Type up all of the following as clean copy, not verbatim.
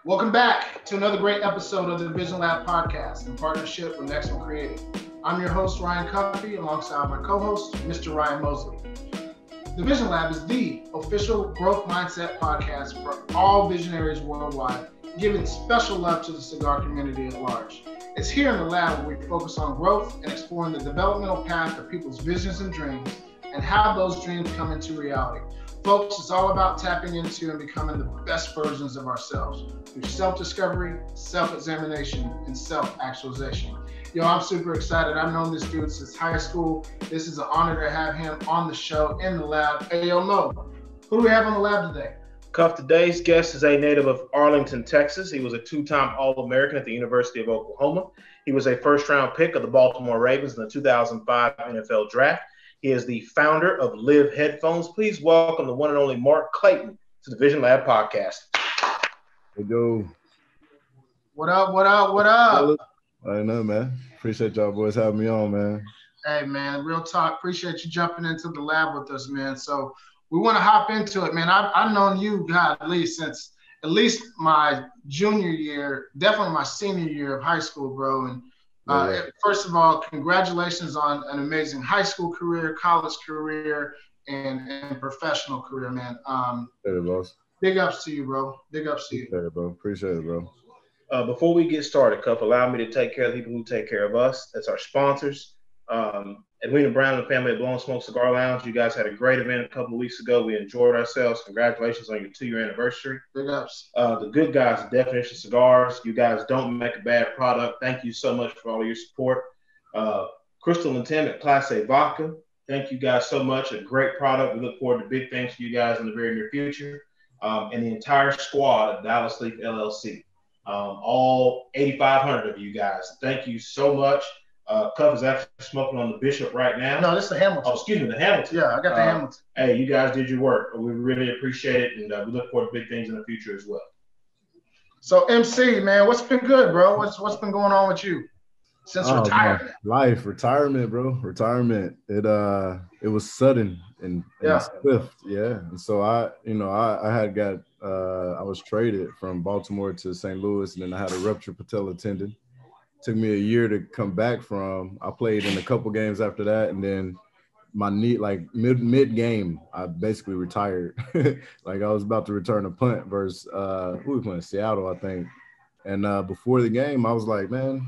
Welcome back to another great episode of the Vision Lab podcast in partnership with Next One Creative. I'm your host, Ryan Cuffey, alongside my co-host, Mr. Ryan Mosley. The Vision Lab is the official growth mindset podcast for all visionaries worldwide, giving special love to the cigar community at large. It's here in the lab where we focus on growth and exploring the developmental path of people's visions and dreams and how those dreams come into reality. Folks, it's all about tapping into and becoming the best versions of ourselves through self-discovery, self-examination, and self-actualization. Yo, I'm super excited. I've known this dude since high school. This is an honor to have him on the show in the lab. Hey, yo, Mo, who do we have on the lab today? Cuff, today's guest is a native of Arlington, Texas. He was a two-time All-American at the University of Oklahoma. He was a first-round pick of the Baltimore Ravens in the 2005 NFL Draft. He is the founder of Livv Headphones. Please welcome the one and only Mark Clayton to the Vision Lab podcast. Hey, go. What up, what up, what up? I know, man. Appreciate y'all boys having me on, man. Hey, man, real talk. Appreciate you jumping into the lab with us, man. So we want to hop into it, man. I've known you, God, at least my junior year, definitely my senior year of high school, bro. And first of all, congratulations on an amazing high school career, college career, and professional career, man. Hey, boss. Big ups to you, bro. Big ups to you. Hey, bro. Appreciate it, bro. Before we get started, Cuff, allow me to take care of the people who take care of us. That's our sponsors. Edwina Brown and the family at Blown Smoke Cigar Lounge. You guys had a great event a couple of weeks ago. We enjoyed ourselves. Congratulations on your 2-year anniversary. Big ups. The Good Guys, Definition Cigars. You guys don't make a bad product. Thank you so much for all your support. Crystal and Tim at Class A Vodka. Thank you guys so much. A great product. We look forward to big things for you guys in the very near future. And the entire squad at Dallas Leaf LLC. All 8,500 of you guys. Thank you so much. Cuff is actually smoking on the Bishop right now. No, this is the Hamilton. Oh, excuse me, the Hamilton. Yeah, I got the Hamilton. Hey, you guys did your work. We really appreciate it, and we look forward to big things in the future as well. So, MC, man, what's been good, bro? What's been going on with you since retirement? Man. Retirement, bro. Retirement. It was sudden and swift, yeah. And so I was traded from Baltimore to St. Louis, and then I had a ruptured patella tendon. Took me a year to come back from. I played in a couple games after that, and then my knee, like mid game, I basically retired. Like I was about to return a punt versus who we playing? Seattle, I think. And before the game, I was like, man,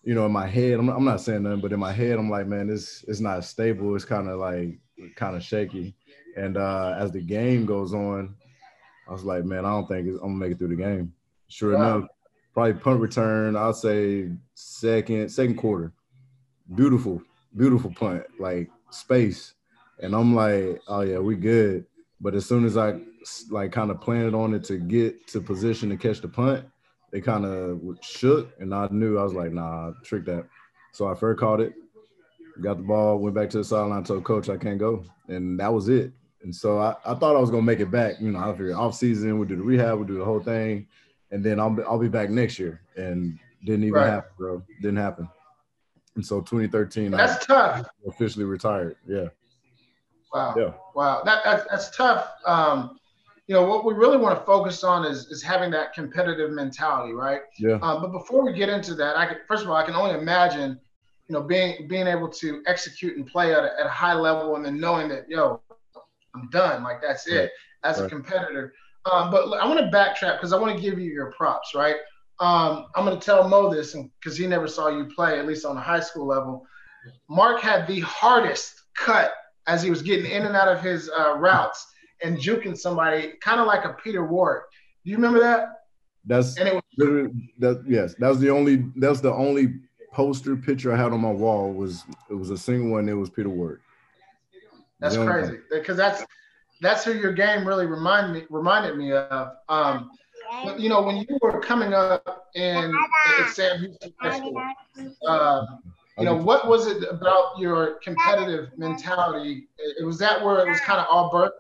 in my head, I'm not saying nothing, but in my head, I'm like, man, it's not stable. It's kind of shaky. And as the game goes on, I was like, man, I don't think I'm gonna make it through the game. Sure enough. Probably punt return, I'll say second quarter. Beautiful punt, like space. And I'm like, oh, yeah, we good. But as soon as I, kind of planted on it to get to position to catch the punt, they kind of shook. And I knew, I was like, nah, trick that. So I fair caught it, got the ball, went back to the sideline, told coach I can't go. And that was it. And so I thought I was going to make it back. I figured off season, we'll do the rehab, we'll do the whole thing. And then I'll be back next year, and didn't even happen, bro. Didn't happen. And so 2013, that's tough. Officially retired. Yeah. Wow. Yeah. Wow. That's tough. What we really want to focus on is having that competitive mentality, right? Yeah. But before we get into that, first of all, I can only imagine, being able to execute and play at a high level, and then knowing that, I'm done. Like that's it as a competitor. But I want to backtrack because I want to give you your props, right? I'm going to tell Mo this because he never saw you play, at least on the high school level. Mark had the hardest cut as he was getting in and out of his routes and juking somebody, kind of like a Peter Ward. Do you remember that? That's the only poster picture I had on my wall. It was a single one. It was Peter Ward. That's crazy because that's who your game really reminded me of. When you were coming up in Sam Houston High School, what was it about your competitive mentality? Was that where it was kind of all birth?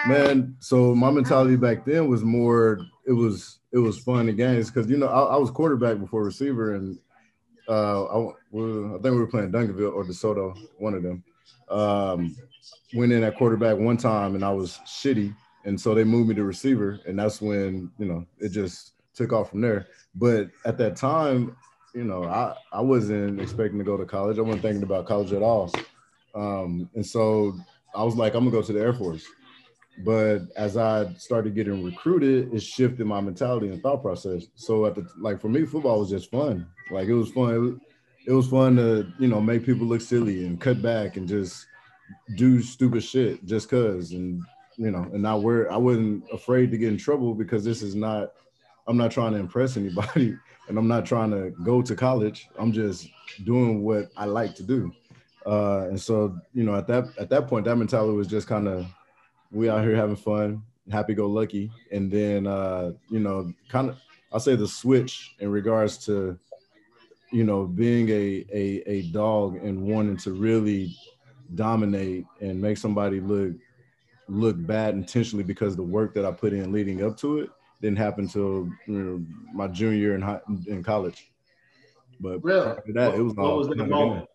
Man, so my mentality back then was more. It was fun and games because I was quarterback before receiver, and I think we were playing Duncanville or DeSoto, one of them. Went in at quarterback one time and I was shitty. And so they moved me to receiver, and that's when, it just took off from there. But at that time, I wasn't expecting to go to college. I wasn't thinking about college at all. And so I was like, I'm gonna go to the Air Force. But as I started getting recruited, it shifted my mentality and thought process. So for me, football was just fun. Like, it was fun. It was fun to, make people look silly and cut back and just do stupid shit just cause. And, and I wasn't afraid to get in trouble because I'm not trying to impress anybody and I'm not trying to go to college. I'm just doing what I like to do. And so, at that point, that mentality was just kind of, we out here having fun, happy go lucky. And then, kind of, I'll say the switch in regards to, being a dog and wanting to really dominate and make somebody look bad intentionally because the work that I put in leading up to it didn't happen until my junior year in college. But really, after that, it was what was the moment?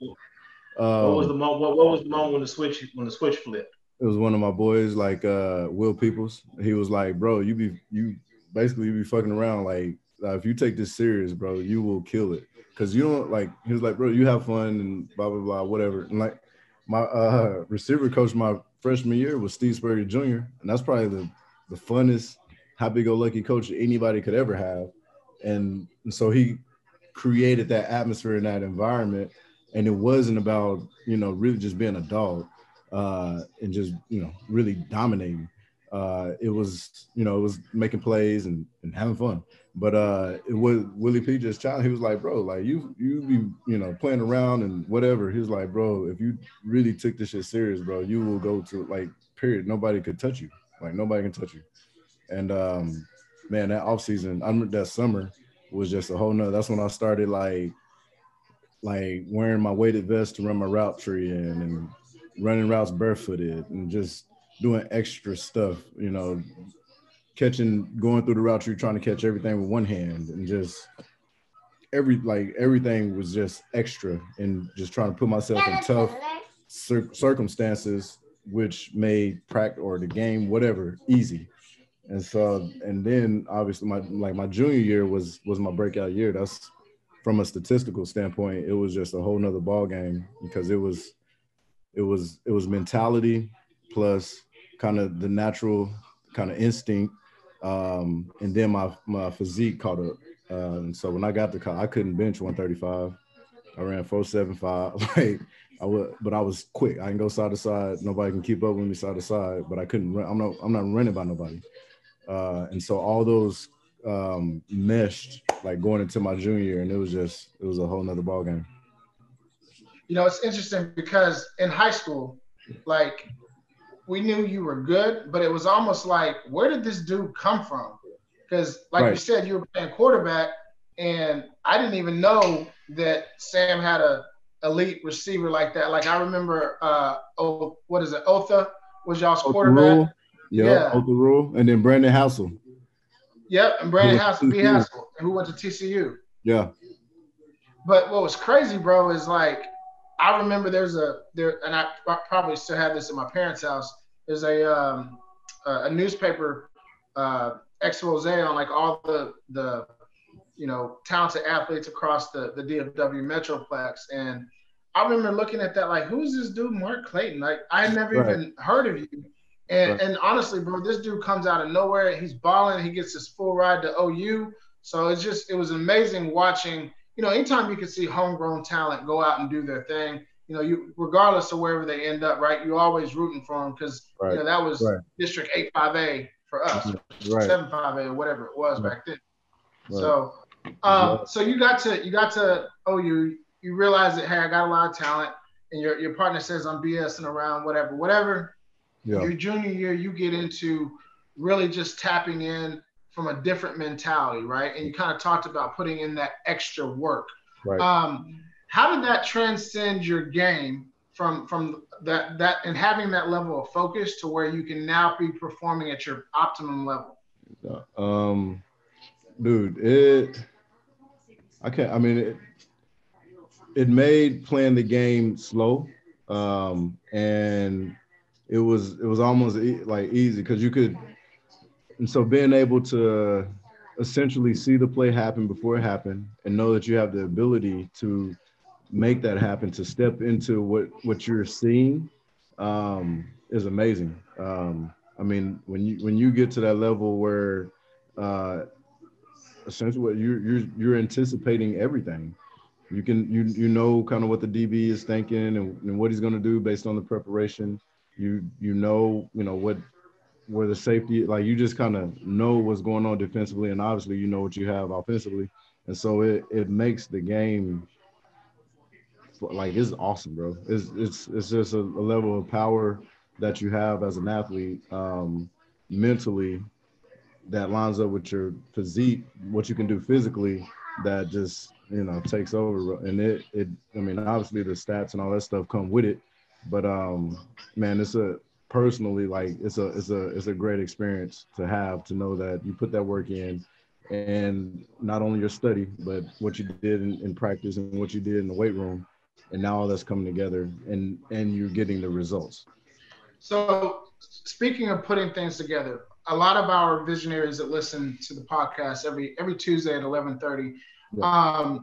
What was the moment when the switch flipped? It was one of my boys, like Will Peoples. He was like, bro, you be fucking around. Like, if you take this serious, bro, you will kill it. Cause you don't he was like, bro, you have fun and blah, blah, blah, whatever. And like my receiver coach my freshman year was Steve Spurrier Jr. And that's probably the funnest, happy-go-lucky coach anybody could ever have. And so he created that atmosphere in that environment. And it wasn't about, really just being a dog. And just, really dominating. It was making plays and having fun. But it was Willie P just challenged. He was like, bro, like you be, playing around and whatever. He was like, bro, if you really took this shit serious, bro, you will go to period. Nobody could touch you. Like, nobody can touch you. And man, that offseason, I remember that summer was just a whole nother. That's when I started like wearing my weighted vest to run my route tree in and running routes barefooted and just doing extra stuff, going through the route tree, trying to catch everything with one hand and just everything was just extra and just trying to put myself in tough circumstances, which made practice or the game, whatever, easy. And so, and then obviously my junior year was my breakout year. That's from a statistical standpoint, it was just a whole nother ball game because it was mentality plus kind of the natural kind of instinct. And then my physique caught up. And so when I got to college, I couldn't bench 135. I ran 4.75. But I was quick. I can go side to side. Nobody can keep up with me side to side, but I couldn't run. I'm not running by nobody. And so all those meshed like going into my junior year, and it was a whole nother ball game. It's interesting because in high school, like, we knew you were good, but it was almost like, where did this dude come from? Because like you said, you were playing quarterback, and I didn't even know that Sam had a elite receiver like that. Like, I remember, what is it? Otha was y'all's quarterback. Yeah, Otha Rule, and then Brandon Hassel. Yep, and Brandon Hassel, B. Hassel, who went to TCU. Yeah. But what was crazy, bro, is like, I remember and I probably still have this in my parents' house. There's a newspaper expose on like all the talented athletes across the DFW Metroplex, and I remember looking at that like, who's this dude, Mark Clayton? Like, I had never even heard of you, and honestly, bro, this dude comes out of nowhere. He's balling. He gets his full ride to OU. So it was amazing watching. Anytime you can see homegrown talent go out and do their thing, you regardless of wherever they end up, right? You're always rooting for them because that was District 8-5A for us, 7-5A or whatever it was back then. Right. So, so you got to OU. You realize that, hey, I got a lot of talent, and your partner says I'm BSing around, whatever. Yeah. Your junior year, you get into really just tapping in from a different mentality, right? And you kind of talked about putting in that extra work. Right. How did that transcend your game from that and having that level of focus to where you can now be performing at your optimum level? Dude, it made playing the game slow, and it was almost like easy because you could And so being able to essentially see the play happen before it happened and know that you have the ability to make that happen, to step into what you're seeing, is amazing. I mean, when you get to that level where essentially what you're anticipating everything. You know kind of what the DB is thinking and what he's going to do based on the preparation. You know what where the safety, like you just kind of know what's going on defensively, and obviously you know what you have offensively, and so it makes the game like it's awesome, bro. It's just a level of power that you have as an athlete, mentally, that lines up with your physique, what you can do physically, that just takes over. And it I mean, obviously the stats and all that stuff come with it, but man, it's a personally like it's a great experience to have, to know that you put that work in, and not only your study but what you did in practice and what you did in the weight room, and now all that's coming together, and you're getting the results. So speaking of putting things together, a lot of our visionaries that listen to the podcast every Tuesday at 11:30, Yeah.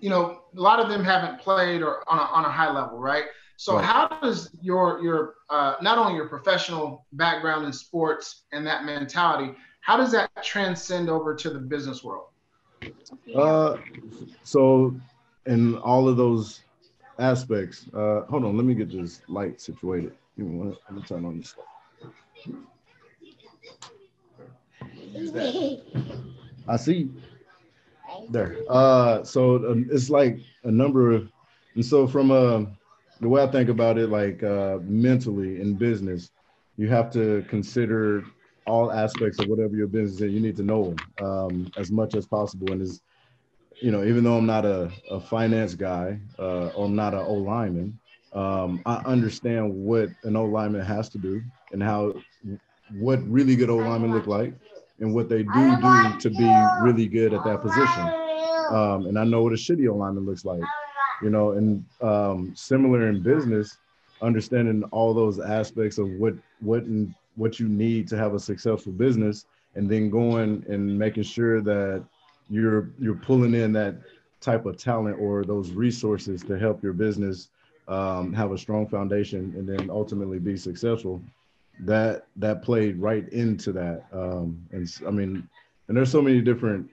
a lot of them haven't played or on a high level, right? So Right. how does your not only your professional background in sports and that mentality, how does that transcend over to the business world? Uh, so in all of those aspects, hold on, let me get this light situated. Give me one. Let me turn on this. I see there. So it's like a number of, and so from the way I think about it, like mentally in business, you have to consider all aspects of whatever your business is. You need to know them as much as possible. And is even though I'm not a finance guy, or I'm not an O lineman, I understand what an O lineman has to do, and how what really good O linemen look like, and what they do to be really good at that position. And I know what a shitty O lineman looks like, and similar in business, understanding all those aspects of what you need to have a successful business, and then going and making sure that you're pulling in that type of talent or those resources to help your business have a strong foundation and then ultimately be successful. That played right into that, I mean, and there's so many different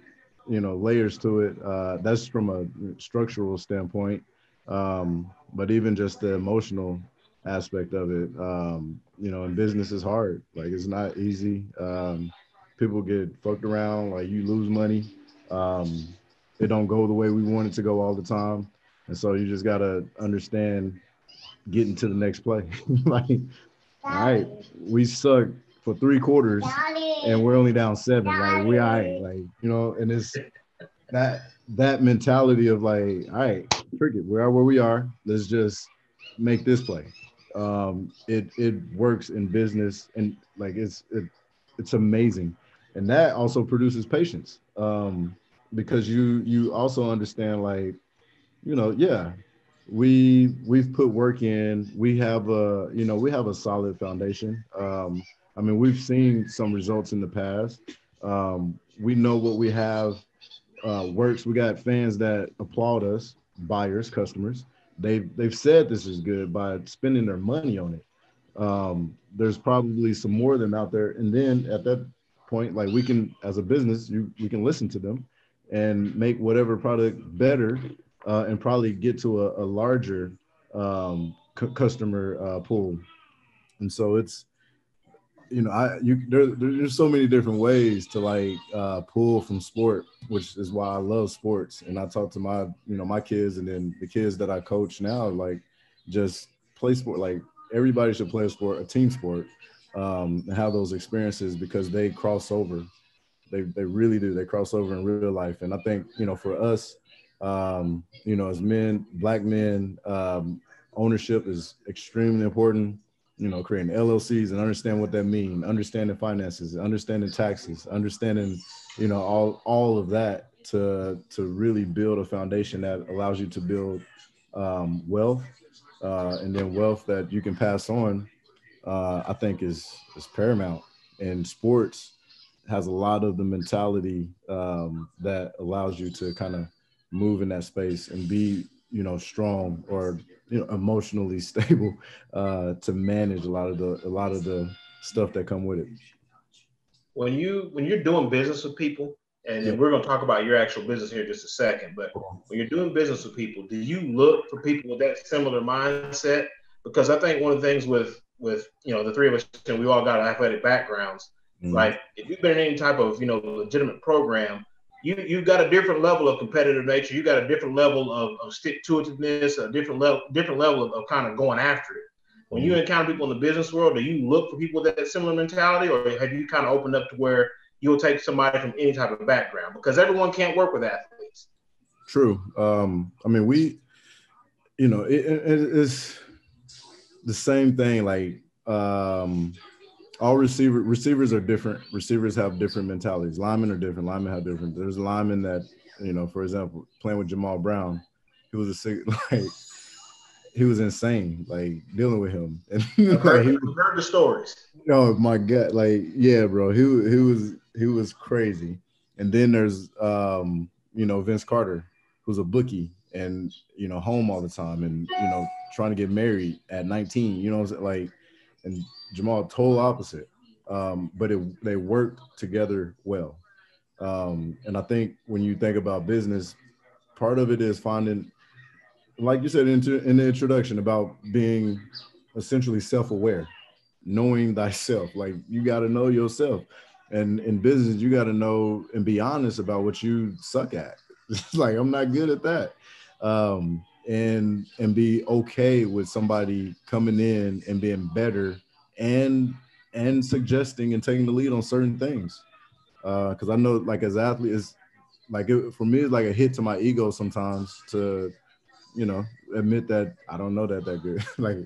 layers to it. That's from a structural standpoint, but even just the emotional aspect of it, and business is hard. Like, it's not easy. People get fucked around, like you lose money. um, it don't go the way we want it to go all the time, and so you just gotta understand getting to the next play. Like, all right, we suck for 3 quarters and we're only down 7. Like, we all right, like, and it's that mentality of like, all right, cricket, we are where we are. Let's just make this play. It works in business, and like it's amazing, and that also produces patience. Because you also understand, like, yeah, we've put work in. We have a solid foundation. I mean, we've seen some results in the past. We know what we have works. We got fans that applaud us, buyers, customers. They've said this is good by spending their money on it. There's probably some more of them out there, and then at that point, like, we can, as a business, we can listen to them and make whatever product better, and probably get to a larger customer pool. And so it's, there's so many different ways to, like, pull from sport, which is why I love sports. And I talk to my kids, and then the kids that I coach now, like, just play sport. Like, everybody should play a sport, a team sport, and have those experiences, because they cross over. They really do. They cross over in real life. And I think, for us, as men, black men, ownership is extremely important. Creating LLCs and understand what that means, understanding finances, understanding taxes, understanding, all of that to really build a foundation that allows you to build wealth, and then wealth that you can pass on. I think is paramount in sports. has a lot of the mentality that allows you to kind of move in that space and be, strong or, emotionally stable to manage a lot of the stuff that come with it. When you're doing business with people, and we're going to talk about your actual business here in just a second, but when you're doing business with people, do you look for people with that similar mindset? Because I think one of the things with the three of us, and we all got athletic backgrounds, like if you've been in any type of legitimate program, you got a different level of competitive nature, you got a different level of stick-to-itiveness, a different level of kind of going after it. When you encounter people in the business world, do you look for people with that similar mentality, or have you kind of opened up to where you'll take somebody from any type of background? Because everyone can't work with athletes. True. I mean, it's the same thing. Like all receivers are different. Receivers have different mentalities. Linemen are different. Linemen have different. There's a lineman that, for example, playing with Jamal Brown, he was he was insane, like dealing with him. And I've heard the stories. Oh my God, like yeah, bro, he was crazy. And then there's Vince Carter, who's a bookie and home all the time and trying to get married at 19. Like, and Jamal total opposite. But they work together well. And I think when you think about business, part of it is finding, like you said in the introduction, about being essentially self-aware, knowing thyself. Like you got to know yourself, and in business you got to know and be honest about what you suck at. Like I'm not good at that, and be okay with somebody coming in and being better and suggesting and taking the lead on certain things. Because I know, like as athletes, for me, it's like a hit to my ego sometimes to admit that I don't know that good. Like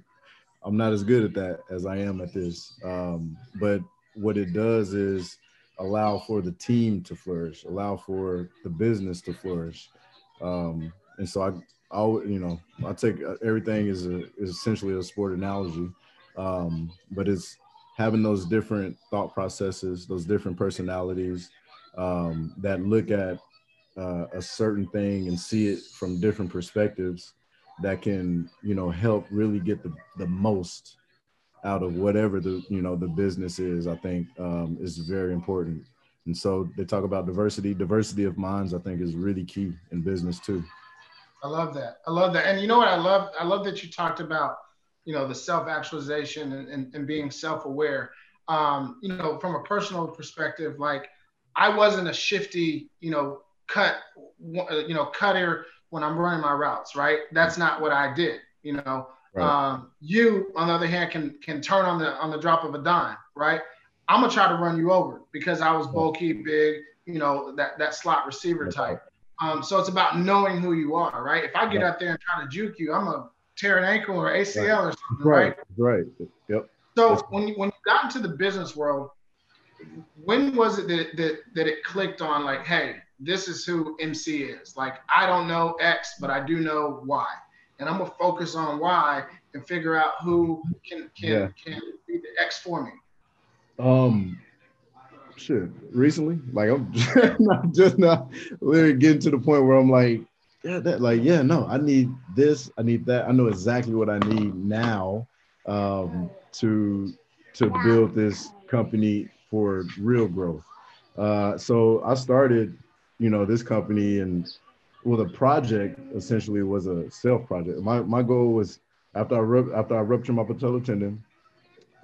I'm not as good at that as I am at this. But what it does is allow for the team to flourish, allow for the business to flourish. And so I take everything is essentially a sport analogy. But it's having those different thought processes, those different personalities that look at a certain thing and see it from different perspectives that can, help really get the most out of whatever the business is, I think is very important. And so they talk about diversity of minds, I think is really key in business too. I love that. And you know what I love? I love that you talked about, the self-actualization and being self-aware. From a personal perspective, like I wasn't a shifty, cutter when I'm running my routes, right? That's not what I did, Right. You, on the other hand, can turn on the drop of a dime, right? I'm gonna try to run you over because I was bulky, big, that slot receiver type. So it's about knowing who you are, right? If I get out there and try to juke you, I'm gonna tear an ankle or ACL or something, right? Right. Yep. So when you got into the business world, when was it that it clicked on, like, hey, this is who MC is? Like, I don't know X, but I do know Y, and I'm gonna focus on Y and figure out who can be the X for me. Shit. Recently, like I'm just not literally getting to the point where I'm like, no, I need this, I need that. I know exactly what I need now to build this company for real growth. So I started, this company, and the project essentially was a self project. My goal was after I ruptured my patellar tendon,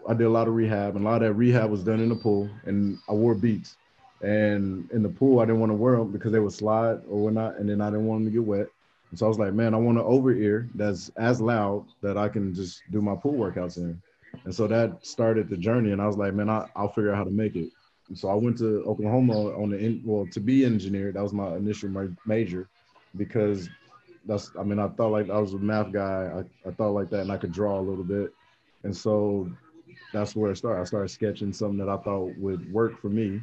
I did a lot of rehab, and a lot of that rehab was done in the pool, and I wore beats. And in the pool, I didn't want to wear them because they would slide or whatnot, and then I didn't want them to get wet. And so I was like, man, I want an over ear that's as loud that I can just do my pool workouts in. And so that started the journey, and I was like, man, I'll figure out how to make it. And so I went to Oklahoma to be engineer. That was my initial major, because I thought like I was a math guy. I thought like that, and I could draw a little bit. And so that's where it started. I started sketching something that I thought would work for me,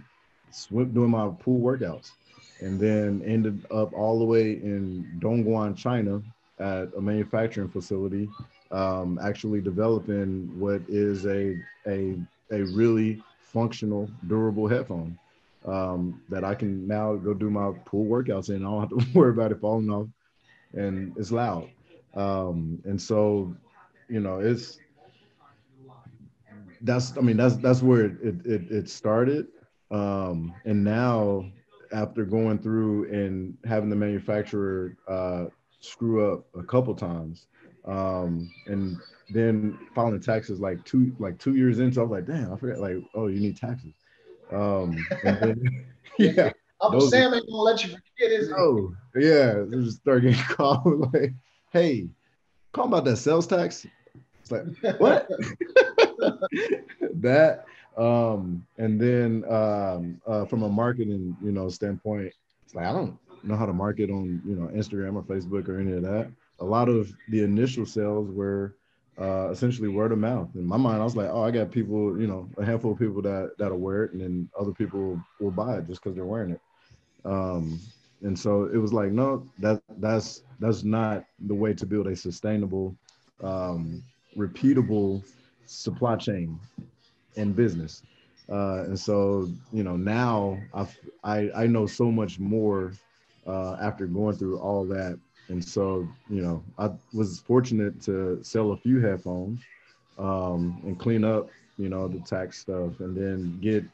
doing my pool workouts, and then ended up all the way in Dongguan, China, at a manufacturing facility, actually developing what is a really functional, durable headphone. that I can now go do my pool workouts in. I don't have to worry about it falling off, and it's loud. And so, you know, that's where it started. And now, after going through and having the manufacturer screw up a couple times, and then filing taxes like 2 years into, I was like, damn, I forgot, like, oh, you need taxes. And then, yeah, Uncle those, Sam ain't gonna let you forget, is he? oh, yeah, just start getting called like, hey, call about that sales tax. It's like, what? That, and then from a marketing, standpoint, it's like I don't know how to market on, Instagram or Facebook or any of that. A lot of the initial sales were essentially word of mouth. In my mind, I was like, oh, I got people, a handful of people that'll wear it, and then other people will buy it just because they're wearing it. And so it was like, no, that's not the way to build a sustainable, repeatable supply chain in business. And so, now I know so much more after going through all that. And so, I was fortunate to sell a few headphones, and clean up, the tax stuff, and then get,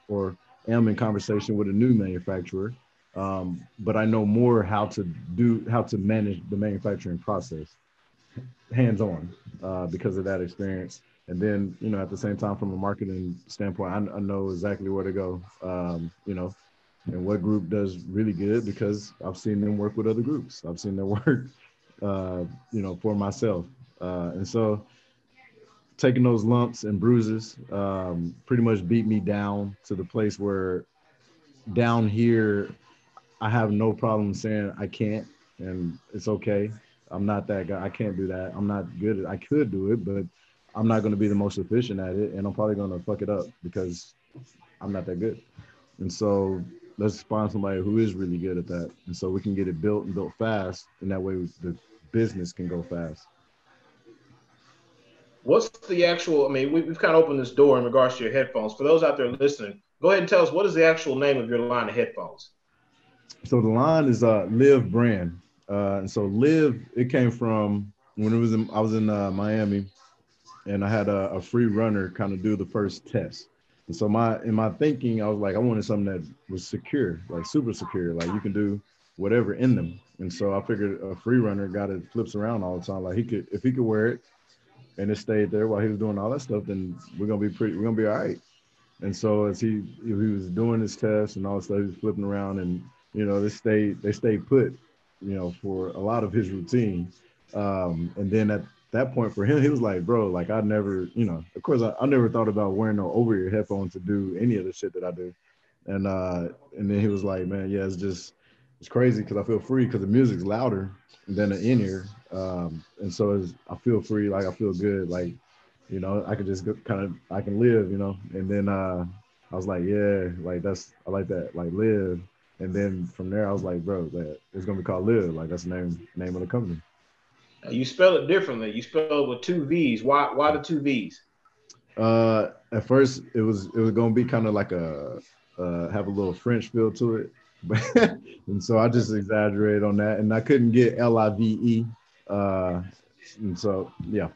or am in conversation with a new manufacturer. But I know more how to manage the manufacturing process hands-on, because of that experience. And then, at the same time, from a marketing standpoint, I know exactly where to go, and what group does really good, because I've seen them work with other groups. I've seen them work, for myself. And so taking those lumps and bruises pretty much beat me down to the place where down here, I have no problem saying I can't, and it's okay. I'm not that guy. I can't do that. I'm not good at. I could do it, but I'm not going to be the most efficient at it, and I'm probably going to fuck it up because I'm not that good. And so let's find somebody who is really good at that, and so we can get it built and built fast, and that way the business can go fast. What's the actual, I mean, we've kind of opened this door in regards to your headphones. For those out there listening, go ahead and tell us, what is the actual name of your line of headphones? So the line is Livv brand. And so Livv, it came from when I was in Miami, and I had a free runner kind of do the first test. And so in my thinking, I was like, I wanted something that was secure, like super secure, like you can do whatever in them. And so I figured a free runner got it flips around all the time. Like if he could wear it and it stayed there while he was doing all that stuff, then we're gonna be all right. And so as he was doing his test and all that stuff, he was flipping around, and they stayed put, for a lot of his routine. And then at that point for him, he was like, bro, like I never, of course I never thought about wearing no over-ear headphones to do any of the shit that I do. And then he was like, man, yeah, it's crazy because I feel free because the music's louder than the in-ear. And so I feel free, like I feel good, like, I could just I can live, and then I was like, yeah, like I like that, like Livv. And then from there, I was like, bro, it's gonna be called Livv, like that's the name of the company. You spell it differently. You spell it with two V's. Why the two V's? At first, it was gonna be kind of like have a little French feel to it, but and so I just exaggerated on that, and I couldn't get Live, and so yeah.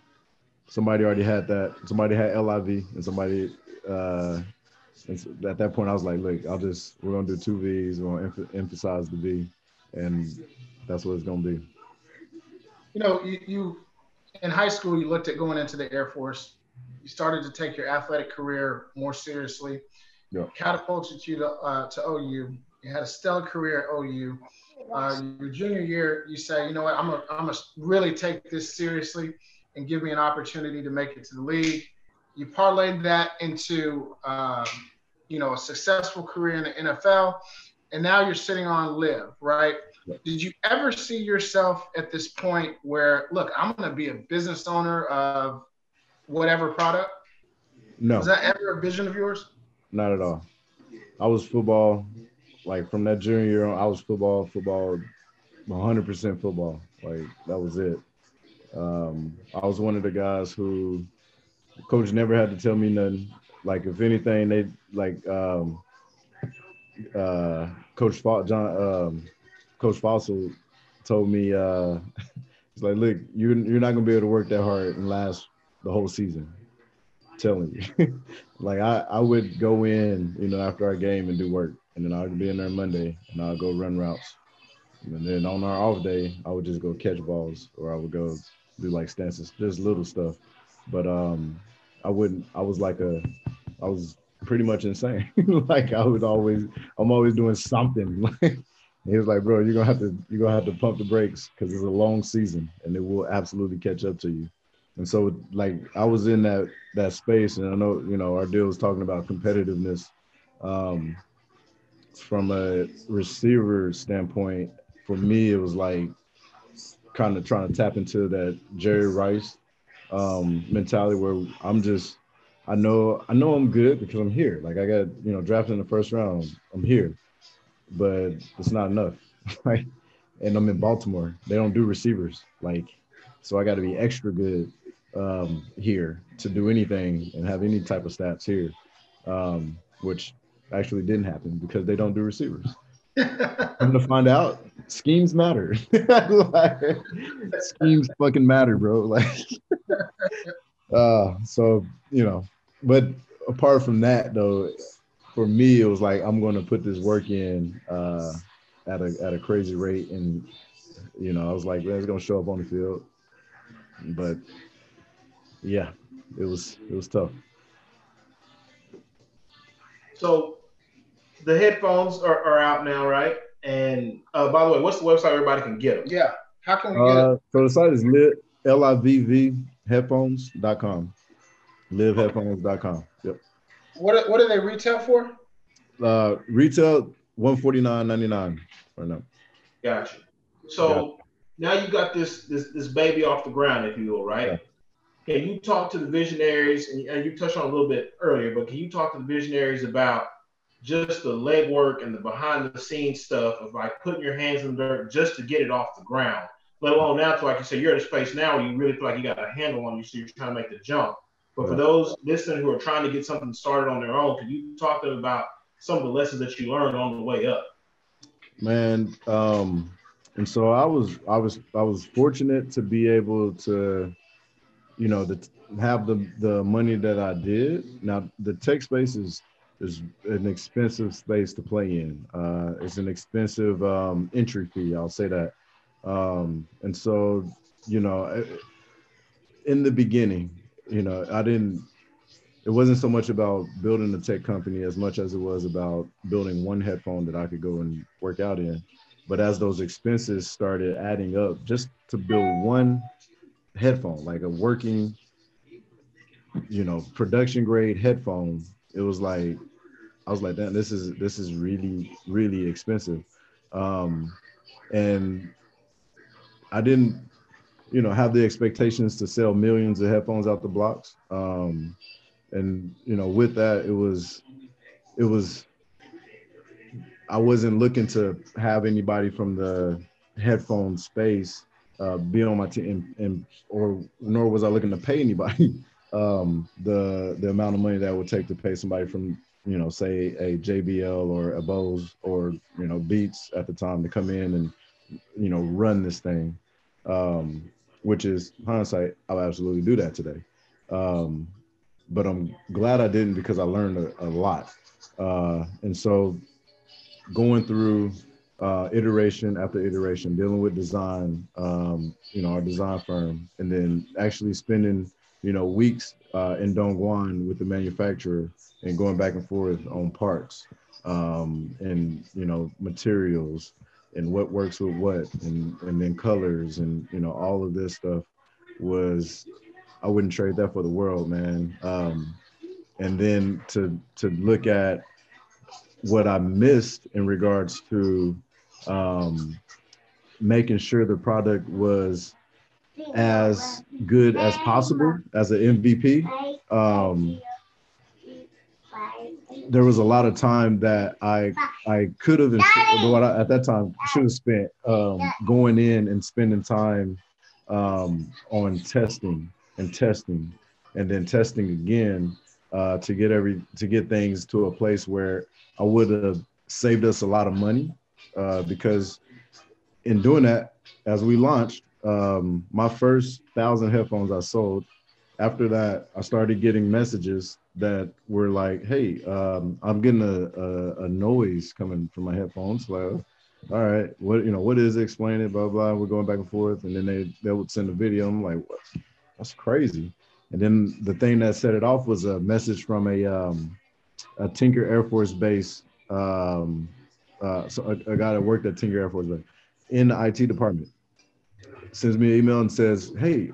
Somebody already had that. Somebody had Liv, and somebody. And so at that point, I was like, "Look, we're gonna do two V's. We're gonna emphasize the V, and that's what it's gonna be." You in high school, you looked at going into the Air Force. You started to take your athletic career more seriously. Yeah. Catapulted you to OU. You had a stellar career at OU. Your junior year, you say, you know what, I'm gonna really take this seriously and give me an opportunity to make it to the league. You parlayed that into, a successful career in the NFL, and now you're sitting on Livv, right? Yep. Did you ever see yourself at this point where, look, I'm going to be a business owner of whatever product? No. Was that ever a vision of yours? Not at all. I was football, like from that junior year on, I was football, 100% football. Like that was it. I was one of the guys who coach never had to tell me nothing. Like if anything, they like Coach Fossil told me, he's like, look, you're not gonna be able to work that hard and last the whole season. I'm telling you. Like I would go in, after our game and do work, and then I'd be in there Monday and I'll go run routes. And then on our off day, I would just go catch balls, or I would go do like stances, just little stuff. But I was pretty much insane. Like I'm always doing something. He was like, bro, you're gonna have to pump the brakes because it's a long season and it will absolutely catch up to you. And so like I was in that space, and I know, our deal was talking about competitiveness. From a receiver standpoint, for me, it was like kind of trying to tap into that Jerry Rice mentality where I know I'm good because I'm here. Like I got, drafted in the first round. I'm here, but it's not enough. Right? And I'm in Baltimore. They don't do receivers. So I got to be extra good here to do anything and have any type of stats here, which actually didn't happen because they don't do receivers. I'm gonna find out schemes matter. Schemes fucking matter, bro. So but apart from that though, for me it was like I'm gonna put this work in at a crazy rate, and I was like, it's gonna show up on the field. But yeah, it was tough. So the headphones are out now, right? And by the way, what's the website everybody can get them? Yeah. How can we get it? So the site is Livv Headphones.com. Livvheadphones.com. Yep. What do they retail for? Retail $149.99 right now. Gotcha. So now you got this baby off the ground, if you will, right? Yeah. Can you talk to the visionaries, and you touched on it a little bit earlier, but can you talk to the visionaries about just the legwork and the behind the scenes stuff of like putting your hands in the dirt just to get it off the ground, let alone now to, like you say, you're at a space now where you really feel like you got a handle on you, so you're trying to make the jump. But for those listening who are trying to get something started on their own, can you talk to them about some of the lessons that you learned on the way up? Man, and so I was fortunate to be able to, to have the money that I did. Now the tech space is an expensive space to play in. It's an expensive entry fee, I'll say that. And so, in the beginning, it wasn't so much about building a tech company as much as it was about building one headphone that I could go and work out in. But as those expenses started adding up, just to build one headphone, like a working, production grade headphone, it was like, I was like, damn, this is really, really expensive. And I didn't, have the expectations to sell millions of headphones out the blocks. And, with that, it was, I wasn't looking to have anybody from the headphone space be on my team, nor was I looking to pay anybody the amount of money that would take to pay somebody from, say a JBL or a Bose or, Beats at the time to come in and, run this thing, which is hindsight, I'll absolutely do that today. But I'm glad I didn't because I learned a lot. And so going through iteration after iteration, dealing with design, our design firm, and then actually spending, weeks in Dongguan with the manufacturer and going back and forth on parts and, materials and what works with what and then colors and, all of this stuff I wouldn't trade that for the world, man. And then to look at what I missed in regards to making sure the product was as good as possible as an MVP. There was a lot of time that I could have, at that time, should have spent going in and spending time on testing and then testing again to get things to a place where I would have saved us a lot of money because in doing that, as we launched, my first 1,000 headphones I sold. After that, I started getting messages that were like, "Hey, I'm getting a noise coming from my headphones." Like, all right, what is it? Explain it, blah blah. We're going back and forth, and then they would send a video. I'm like, what? That's crazy. And then the thing that set it off was a message from a Tinker Air Force Base. So a guy that worked at Tinker Air Force Base in the IT department sends me an email and says, "Hey,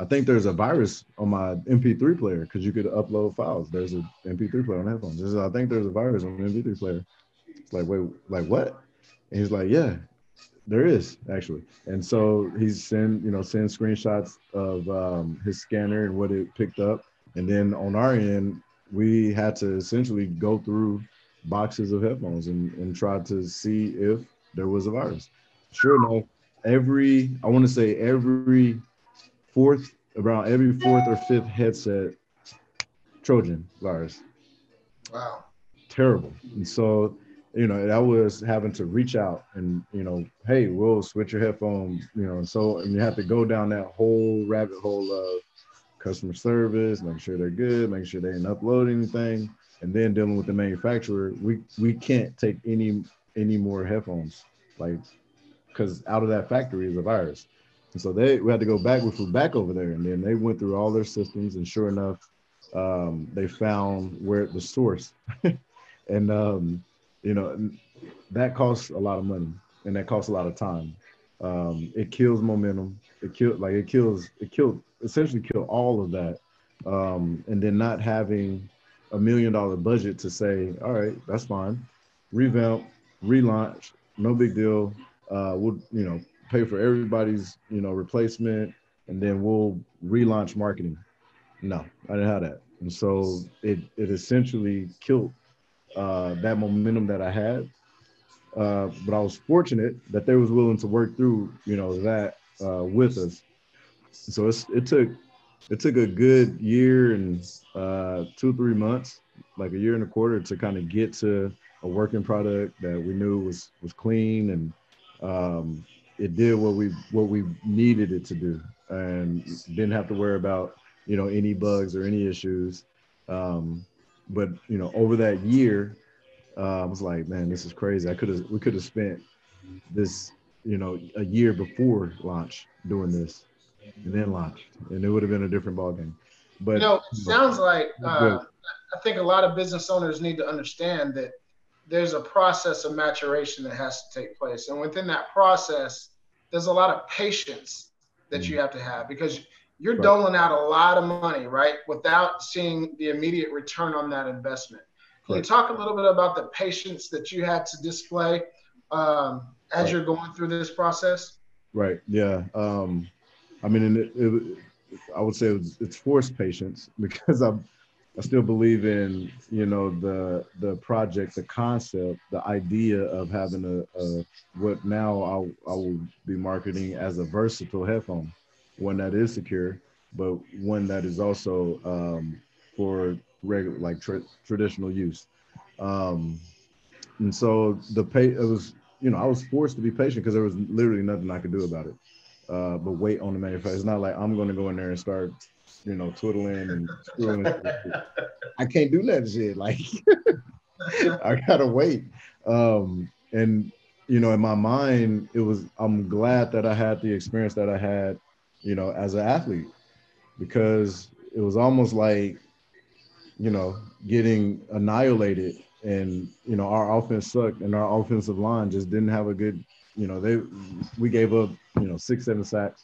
I think there's a virus on my MP3 player because you could upload files. There's an MP3 player on headphones. I think there's a virus on the MP3 player." It's like, wait, like what? And he's like, "Yeah, there is actually." And so he's send screenshots of his scanner and what it picked up. And then on our end, we had to essentially go through boxes of headphones and try to see if there was a virus. Sure enough, around every fourth or fifth headset, Trojan virus. Wow. Terrible. And so, that was having to reach out and, hey, we'll switch your headphones, and you have to go down that whole rabbit hole of customer service, making sure they're good, making sure they didn't upload anything, and then dealing with the manufacturer. We can't take any more headphones, like, because out of that factory is a virus. And so we had to go back. We flew back over there, and then they went through all their systems, and sure enough, they found where the source, and that costs a lot of money, and that costs a lot of time. It kills momentum. It essentially killed all of that, and then not having $1 million budget to say, all right, that's fine, revamp, relaunch, no big deal. We'll pay for everybody's replacement, and then we'll relaunch marketing. No, I didn't have that, and so it essentially killed that momentum that I had. But I was fortunate that they was willing to work through that with us. So it took a good year and 2-3 months, like a year and a quarter, to kind of get to a working product that we knew was clean, and it did what we needed it to do, and didn't have to worry about any bugs or any issues. But over that year, I was like, man, this is crazy. We could have spent this a year before launch doing this, and then launched, and it would have been a different ballgame. But it sounds like I think a lot of business owners need to understand that there's a process of maturation that has to take place. And within that process, there's a lot of patience that you have to have, because you're doling out a lot of money, right, without seeing the immediate return on that investment. Can you talk a little bit about the patience that you had to display as you're going through this process? Right. Yeah. I mean, I would say it's forced patience, because I still believe in the project, the concept, the idea of having a what now I will be marketing as a versatile headphone, one that is secure, but one that is also for regular, like traditional use. And so it was I was forced to be patient because there was literally nothing I could do about it. But wait on the manufacturer. It's not like I'm going to go in there and start, twiddling and screwing. I can't do that shit. Like, I gotta wait. And in my mind, I'm glad that I had the experience that I had, as an athlete, because it was almost like, getting annihilated, and our offense sucked, and our offensive line just didn't have a good. We gave up 6-7 sacks.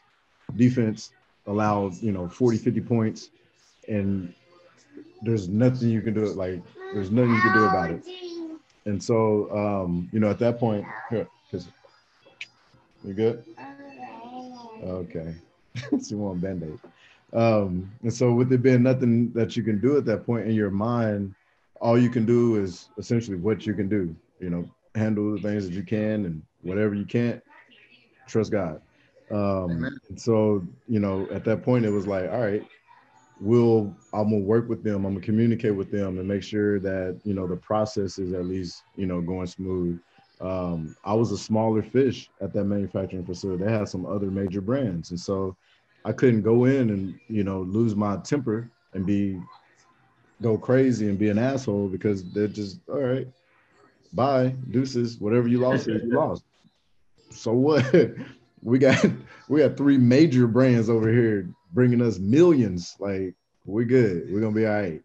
Defense allowed 40-50 points, and there's nothing you can do. There's nothing you can do about it. And so at that point, here, you good? Okay. She want a Band-Aid. And so with it being nothing that you can do at that point in your mind, all you can do is essentially what you can do. Handle the things that you can, and whatever you can't, trust God. And so, at that point, it was like, all right, I'm gonna work with them. I'm gonna communicate with them and make sure that, you know, the process is at least, you know, going smooth. I was a smaller fish at that manufacturing facility. They had some other major brands, and so I couldn't go in and, you know, lose my temper and go crazy and be an asshole, because they're just, all right, bye, deuces, whatever you lost is you lost. So what? we got we got three major brands over here bringing us millions. Like, we're good. We're gonna be all right.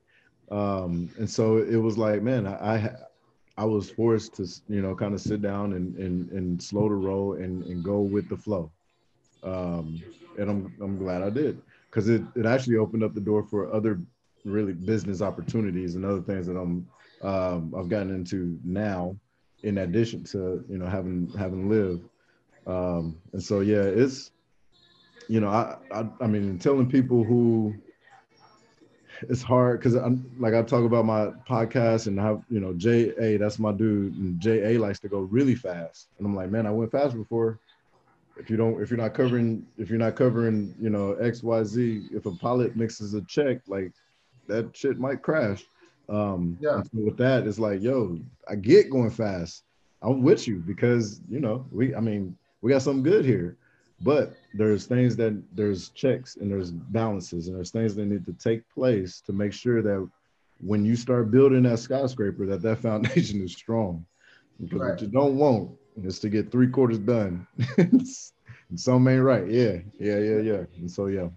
And so it was like, man, I was forced to, you know, kind of sit down and slow the roll and go with the flow. Um, and I'm glad I did, because it actually opened up the door for other really business opportunities and other things that I've gotten into now, in addition to, you know, having lived. And so yeah, it's, you know, I mean, telling people who, it's hard because I'm like, I talk about my podcast and how, you know, JA, that's my dude, and JA likes to go really fast, and I'm like, man, I went fast before. If you're not covering, you know, XYZ, if a pilot mixes a check, like, that shit might crash. Yeah. And so with that, it's like, yo, I get going fast. I'm with you, because, you know, we got something good here. But there's checks and there's balances and there's things that need to take place to make sure that when you start building that skyscraper, that foundation is strong. Because Right. what you don't want is to get 3/4 done. And some ain't right. Yeah. And so, yeah.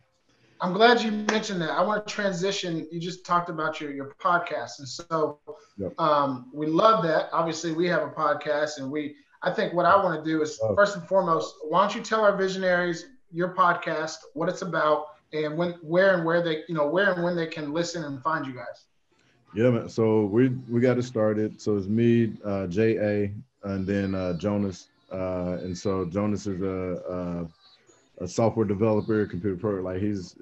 I'm glad you mentioned that. I want to transition. You just talked about your podcast, and so Yep. we love that. Obviously, we have a podcast, and I think what I want to do is, first and foremost, why don't you tell our visionaries your podcast, what it's about, and where and when they can listen and find you guys. Yeah, man. So we got it started. So it's me, JA, and then Jonas. And so Jonas is a software developer, computer programmer. Like, he's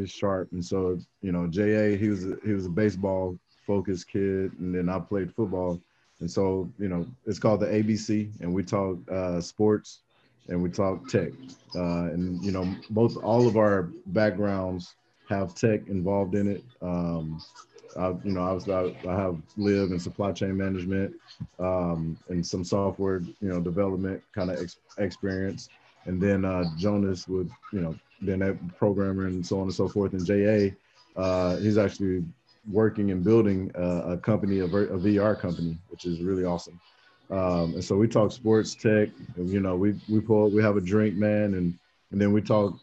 sharp. And so, you know, JA, he was a baseball focused kid, and then I played football. And so, you know, it's called the ABC, and we talk sports and we talk tech. And, you know, all of our backgrounds have tech involved in it. I have lived in supply chain management, and some software, you know, development kind of experience. And then Jonas would, you know, then that programmer and so on and so forth. And JA, he's actually working and building a company, a VR company, which is really awesome. And so we talk sports, tech, and, you know, we have a drink, man, and then we talk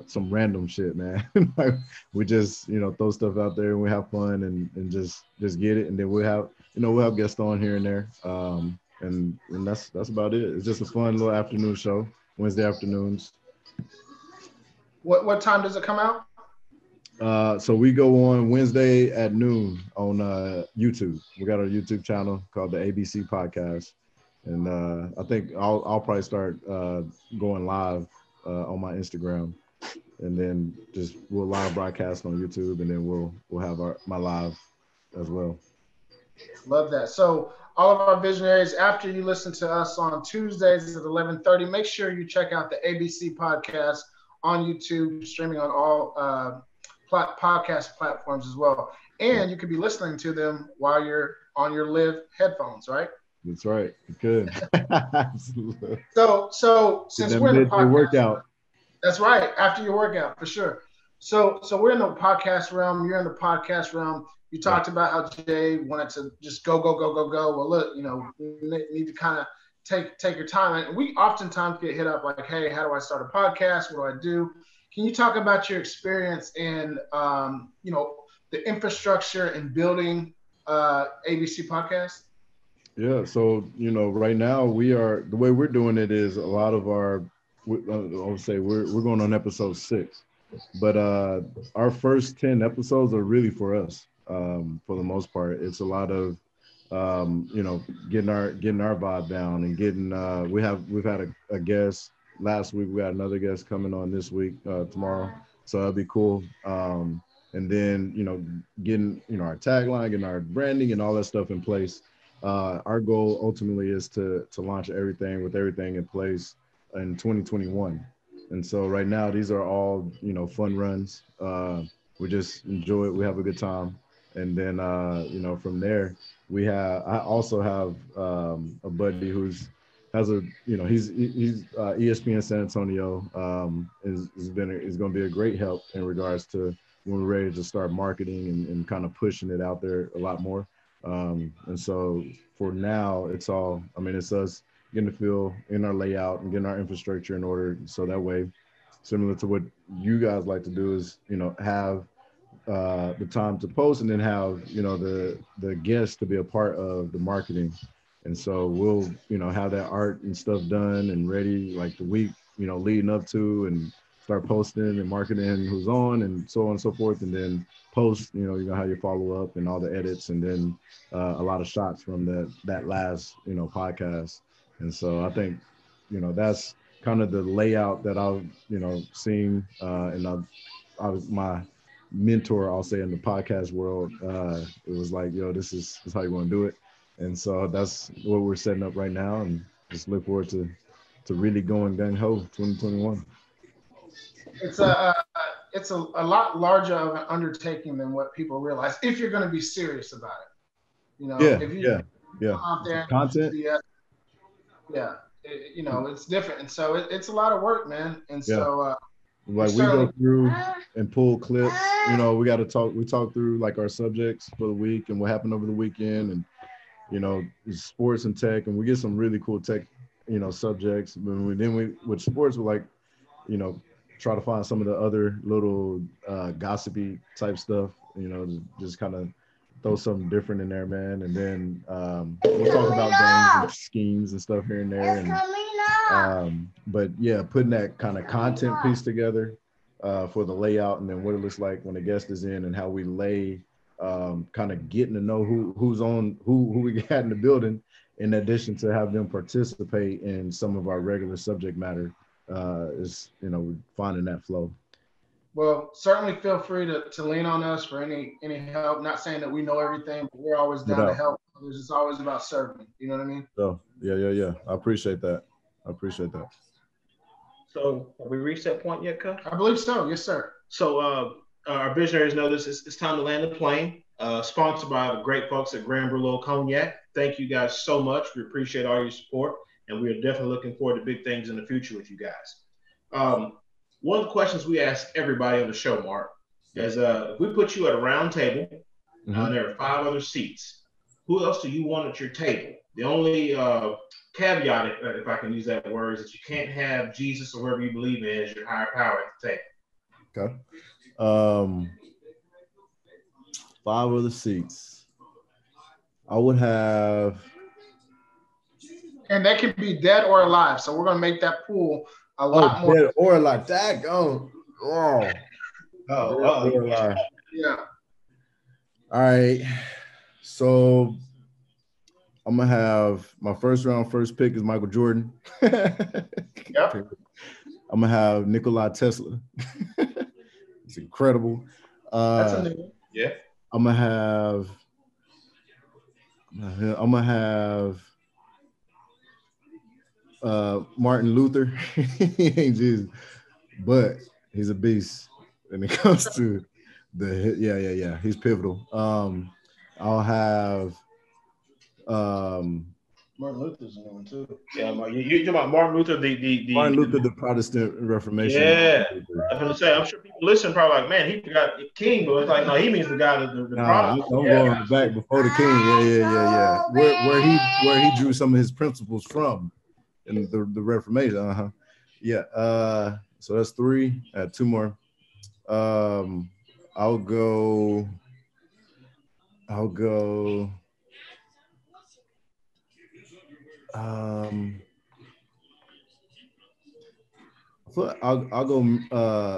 some random shit, man. Like, we just, you know, throw stuff out there and we have fun and just get it. And then we'll have guests on here and there. And that's about it. It's just a fun little afternoon show, Wednesday afternoons. What time does it come out? So we go on Wednesday at noon on YouTube. We got our YouTube channel called the ABC Podcast, and I think I'll probably start going live on my Instagram, and then we'll live broadcast on YouTube, and then we'll have my live as well. Love that. So all of our visionaries, after you listen to us on Tuesdays at 11:30, make sure you check out the ABC Podcast on YouTube, streaming on all podcast platforms as well. And you could be listening to them while you're on your Livv headphones, right? That's right. You could. So since we're in the podcast, workout. That's right. After your workout, for sure. So we're in the podcast realm. You're in the podcast realm. You talked about how Jay wanted to just go. Well, look, you know, you need to kind of take your time. And we oftentimes get hit up like, hey, how do I start a podcast? What do I do? Can you talk about your experience in, you know, the infrastructure and building ABC Podcast? Yeah. So, you know, right now the way we're doing it is a lot of I would say we're going on episode 6, but our first 10 episodes are really for us. For the most part, it's a lot of, you know, getting our vibe down and getting, we've had a guest last week. We got another guest coming on this week, tomorrow. So that'll be cool. And then, you know, getting, you know, our tagline, getting our branding and all that stuff in place. Our goal ultimately is to launch everything in place in 2021. And so right now, these are all, you know, fun runs. we just enjoy it. We have a good time. And then, you know, from there, I also have a buddy has a, you know, he's ESPN San Antonio is going to be a great help in regards to when we're ready to start marketing and kind of pushing it out there a lot more. And so for now, it's us getting the feel in our layout and getting our infrastructure in order. So that way, similar to what you guys like to do is, you know, have the time to post and then have, you know, the guests to be a part of the marketing. And so we'll, you know, have that art and stuff done and ready like the week, you know, leading up to, and start posting and marketing who's on and so on and so forth. And then post, you know how you follow up and all the edits, and then a lot of shots from that last, you know, podcast. And so I think, you know, that's kind of the layout that I've, you know, seen, and I was my mentor, I'll say, in the podcast world. It was like, yo, this is how you want to do it. And so that's what we're setting up right now, and just look forward to really going gung ho 2021. It's a lot larger of an undertaking than what people realize if you're going to be serious about it. You know, if you come out there content, you know, it's different, and so it's a lot of work, man. And so like we go through and pull clips. You know, we talk through like our subjects for the week and what happened over the weekend, and you know, sports and tech, and we get some really cool tech, you know, subjects. Then we with sports, we're like, you know, try to find some of the other little gossipy type stuff, you know, just kind of throw something different in there, man. And then we'll talk about games and schemes and stuff here and there. And but yeah, putting that kind of content piece together for the layout, and then what it looks like when the guest is in, and how we lay, kind of getting to know who's on, who we got in the building, in addition to have them participate in some of our regular subject matter, is, you know, finding that flow. Well, certainly feel free to lean on us for any help. Not saying that we know everything, but we're always down to help. It's always about serving. You know what I mean? So yeah. I appreciate that. So have we reached that point yet, Cuff? I believe so. Yes, sir. So our visionaries know this. It's time to land the plane. Sponsored by the great folks at Grand Brulot Cognac. Thank you guys so much. We appreciate all your support, and we are definitely looking forward to big things in the future with you guys. One of the questions we ask everybody on the show, Mark, is if we put you at a round table, and there are 5 other seats, who else do you want at your table? The only caveat, if I can use that word, is that you can't have Jesus or whoever you believe in as your higher power at the table. Okay. 5 other seats. I would have. And they could be dead or alive. So we're going to make that pool a lot more. Dead or alive. Daggone. Yeah. All right. So I'm going to have my first pick is Michael Jordan. Yep. I'm going to have Nikola Tesla. It's incredible. That's a new one. Yeah. I'm going to have Martin Luther. He ain't Jesus, but he's a beast when it comes to he's pivotal. I'll have Martin Luther's a new one too. Yeah, you're talking about Martin Luther, the Protestant Reformation. Yeah, I'm gonna say, I'm sure people listen probably like, man, he forgot King, but it's like, no, he means the guy that the product. I'm going back before the King. Yeah. Where he drew some of his principles from in the Reformation. Yeah. So that's 3. I had 2 more. I'll go. I'll go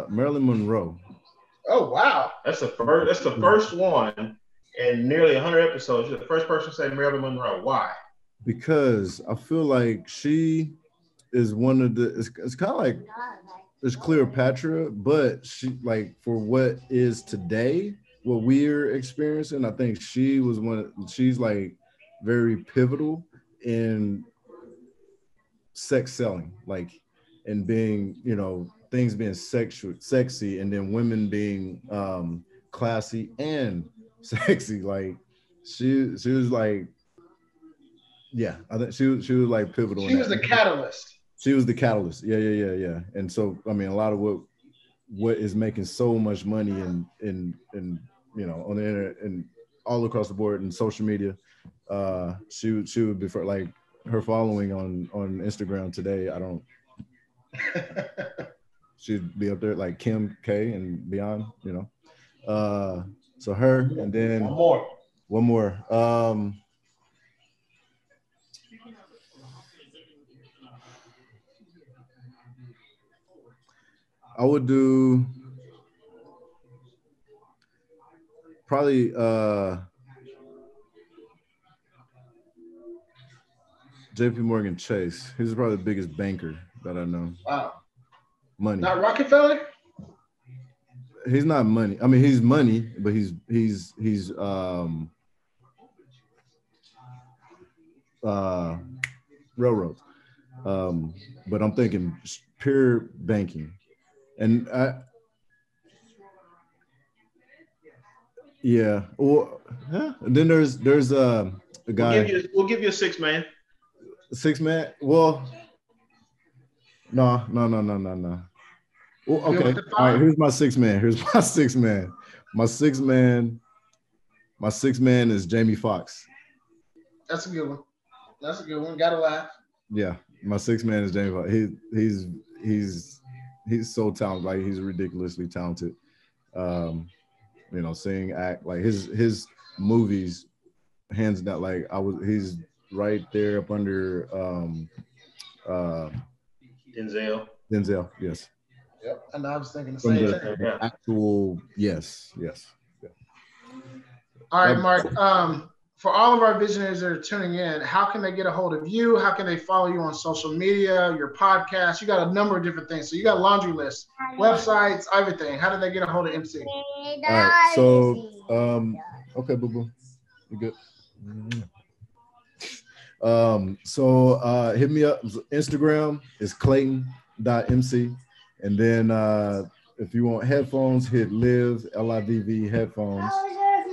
Marilyn Monroe. Oh wow, that's the first one in nearly 100 episodes. You're the first person to say Marilyn Monroe. Why? Because I feel like she is one of the. It's kind of like it's Cleopatra, but she, like, for what is today, what we're experiencing, I think she was she's like very pivotal in sex selling, like, and being, you know, things being sexy, and then women being classy and sexy. Like she was like, yeah, I think she was like pivotal. She was the catalyst. She was the catalyst. Yeah. And so I mean, a lot of what is making so much money in you know, on the internet and all across the board and social media, she would be for, like, her following on Instagram today. I don't. She'd be up there like Kim K and beyond, you know. So her, and then one more. I would do probably JP Morgan Chase. He's probably the biggest banker that I know. Wow. Money. Not Rockefeller? He's not money. I mean, he's money, but he's railroads. But I'm thinking pure banking. And yeah. Or and then there's a guy. We'll give you a 6 man. 6 man. Well, no. Well, okay. All right. Here's my 6 man. My six man is Jamie Foxx. That's a good one. Gotta laugh. Yeah, my 6 man is Jamie Foxx. He's so talented. Like, he's ridiculously talented. You know, sing, act, like his movies, hands down. Like, he's right there up under Denzel. Yes. Yep. And I was thinking the same thing. The actual, yes. Yeah. All right, Mark. For all of our visionaries that are tuning in, how can they get a hold of you? How can they follow you on social media, your podcast? You got a number of different things. So you got a laundry list, websites, everything. How do they get a hold of MC? All right. So, okay, boo-boo. You good? So hit me up. Instagram is clayton.mc. And then if you want headphones, hit Livv, Livv Headphones.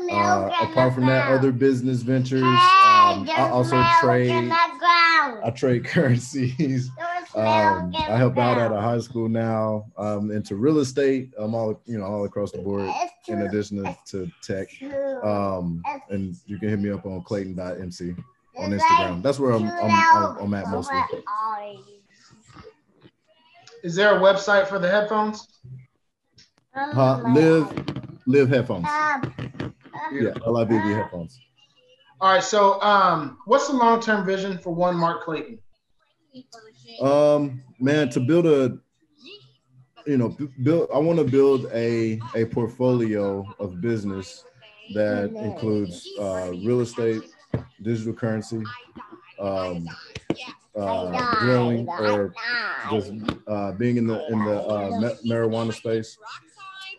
Apart from that, other business ventures. I also trade. I trade currencies. I help out at a high school now. Into real estate. I'm all across the board. In addition to tech. And you can hit me up on clayton.mc on Instagram. That's where I'm at mostly. Is there a website for the headphones? Livv Headphones. Yeah, Livv Headphones. All right. So, what's the long-term vision for one Mark Clayton? Man, to build I want to build a portfolio of business that includes real estate, digital currency, growing, or just being in the marijuana space,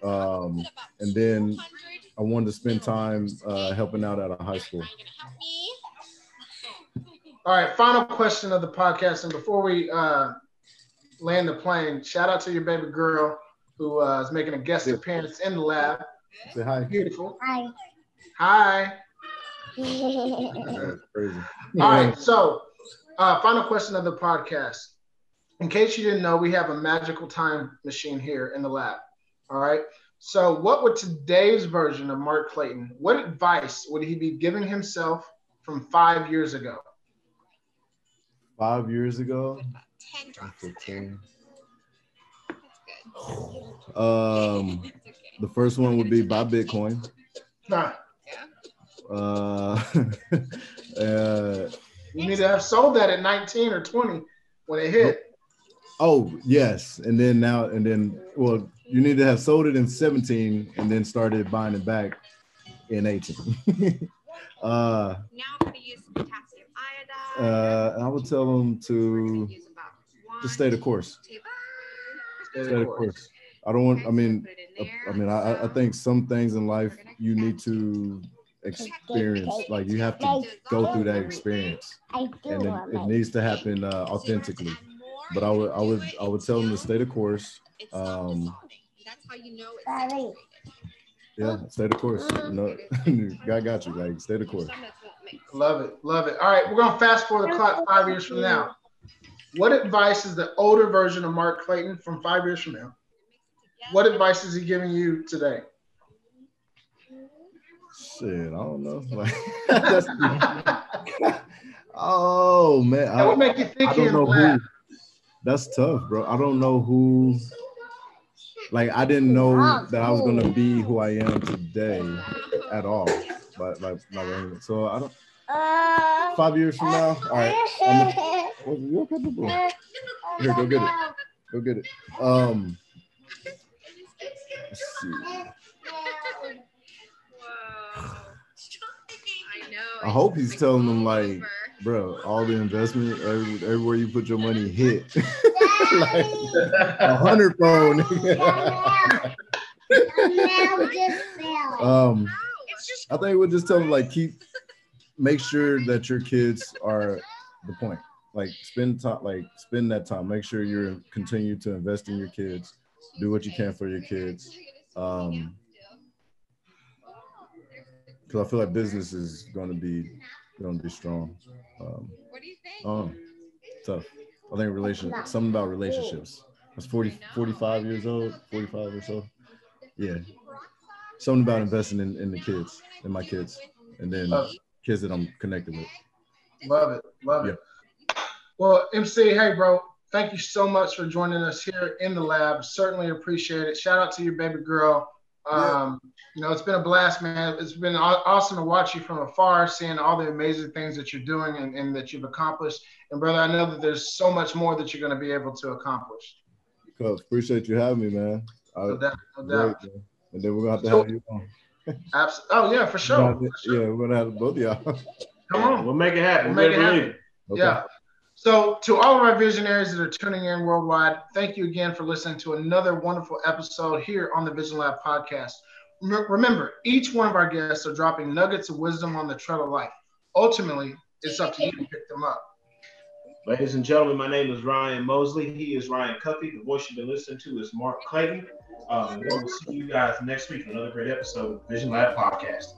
and then I wanted to spend time helping out at a high school. All right, final question of the podcast, and before we land the plane, shout out to your baby girl who is making a guest appearance in the lab. Say hi. Beautiful. Hi. That's crazy. All right, so final question of the podcast. In case you didn't know, we have a magical time machine here in the lab. All right. So what would today's version of Mark Clayton, what advice would he be giving himself from 5 years ago? 5 years ago? The first one would be buy Bitcoin. Nah. You need to have sold that at 19 or 20 when it hit. Oh, yes. And then you need to have sold it in 17 and then started buying it back in 18. Now I'm going to use potassium iodide. I would tell them to just stay the course. Stay the course. I think some things in life you need to experience. Like, you have to go through that experience, and it needs to happen authentically. But I would tell them to stay the course. That's how you know it's saturated. Yeah, stay the course. No, God got you. Like, stay the course. Love it. All right, we're gonna fast forward the clock 5 years from now. What advice is the older version of Mark Clayton from 5 years from now? What advice is he giving you today? Shit, I don't know. Like, oh man, That would make you think. I don't know who. That's tough, bro. I don't know who. Like, I didn't know that I was gonna be who I am today at all. But so I don't. 5 years from now, all right. You okay, boo? Here, go get it. Go get it. Let's see. I hope he's telling them, like, bro, all the investment, everywhere you put your money hit. Like 100-fold. I think we'll just tell them, like, make sure that your kids are the point. Like, spend that time. Make sure you continue to invest in your kids. Do what you can for your kids. Because I feel like business is going to be strong. What do you think? Tough. I think something about relationships. I was 45 years old, 45 or so. Yeah. Something about investing in the kids, in my kids, and then kids that I'm connected with. Love it. Well, MC, hey, bro, thank you so much for joining us here in the lab. Certainly appreciate it. Shout out to your baby girl. You know, it's been a blast, man. It's been awesome to watch you from afar, seeing all the amazing things that you're doing and that you've accomplished. And brother, I know that there's so much more that you're going to be able to accomplish. Coach, appreciate you having me, man. No doubt. Great, and then we're going to have to have you on. Absolutely. Oh, yeah, for sure. Yeah, we're going to have both of y'all. Come on. We'll make it happen. We'll make it happen. Okay. Yeah. So to all of our visionaries that are tuning in worldwide, thank you again for listening to another wonderful episode here on the Vision Lab podcast. Remember, each one of our guests are dropping nuggets of wisdom on the trail of life. Ultimately, it's up to you to pick them up. Ladies and gentlemen, my name is Ryan Mosley. He is Ryan Cuffey. The voice you've been listening to is Mark Clayton. And we'll see you guys next week for another great episode of Vision Lab Podcast.